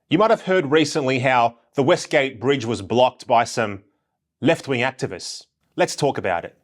You might have heard recently how the Westgate Bridge was blocked by some left-wing activists. Let's talk about it.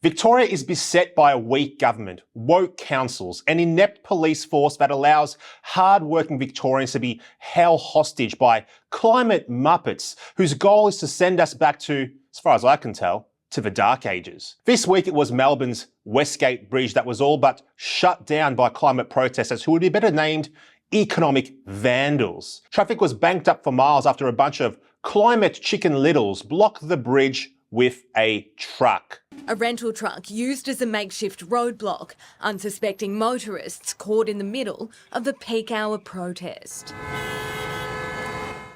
Victoria is beset by a weak government, woke councils, an inept police force that allows hard-working Victorians to be held hostage by climate muppets whose goal is to send us back to, as far as I can tell, to the dark ages. This week it was Melbourne's Westgate Bridge that was all but shut down by climate protesters who would be better named economic vandals. Traffic was banked up for miles after a bunch of climate chicken littles blocked the bridge with a truck. A rental truck used as a makeshift roadblock, unsuspecting motorists caught in the middle of the peak hour protest.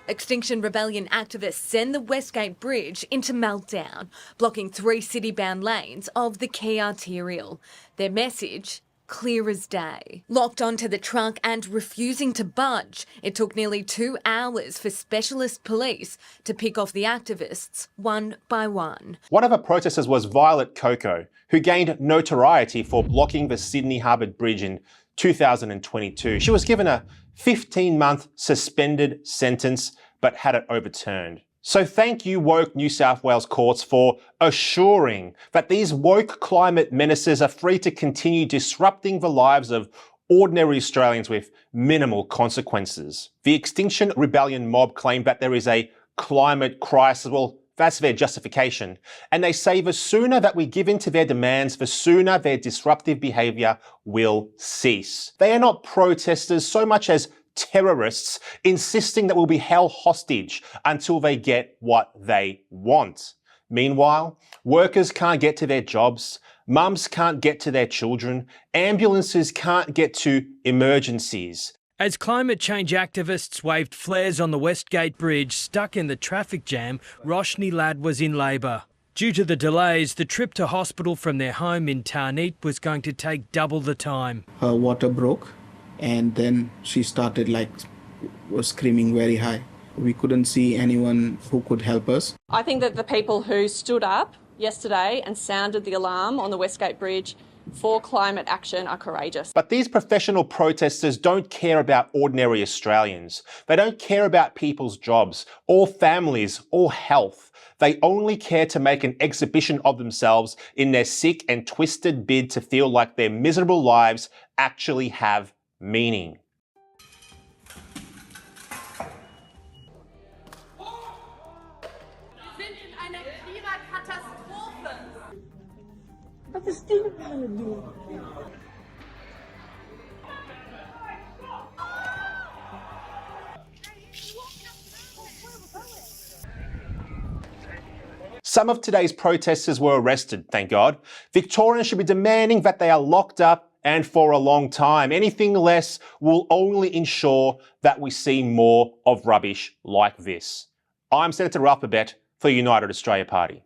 Extinction Rebellion activists send the Westgate Bridge into meltdown, blocking 3 city-bound lanes of the key arterial. Their message: clear as day. Locked onto the truck and refusing to budge, it took nearly 2 hours for specialist police to pick off the activists one by one. One of the protesters was Violet Coco, who gained notoriety for blocking the Sydney Harbour Bridge in 2022. She was given a 15-month suspended sentence but had it overturned. So thank you, woke New South Wales courts, for assuring that these woke climate menaces are free to continue disrupting the lives of ordinary Australians with minimal consequences. The Extinction Rebellion mob claim that there is a climate crisis. Well, that's their justification. And they say the sooner that we give in to their demands, the sooner their disruptive behaviour will cease. They are not protesters so much as terrorists insisting that we'll be held hostage until they get what they want. Meanwhile, workers can't get to their jobs, mums can't get to their children, ambulances can't get to emergencies. As climate change activists waved flares on the Westgate Bridge stuck in the traffic jam, Roshni Ladd was in labour. Due to the delays, the trip to hospital from their home in Tarneit was going to take double the time. Her water broke, and then she started was screaming very high. We couldn't see anyone who could help us. I think that the people who stood up yesterday and sounded the alarm on the Westgate Bridge for climate action are courageous. But these professional protesters don't care about ordinary Australians. They don't care about people's jobs, or families, or health. They only care to make an exhibition of themselves in their sick and twisted bid to feel like their miserable lives actually have meaning. Some of today's protesters were arrested, thank God. Victorians should be demanding that they are locked up and for a long time. Anything less will only ensure that we see more of rubbish like this. I'm Senator Ralph Babet for the United Australia Party.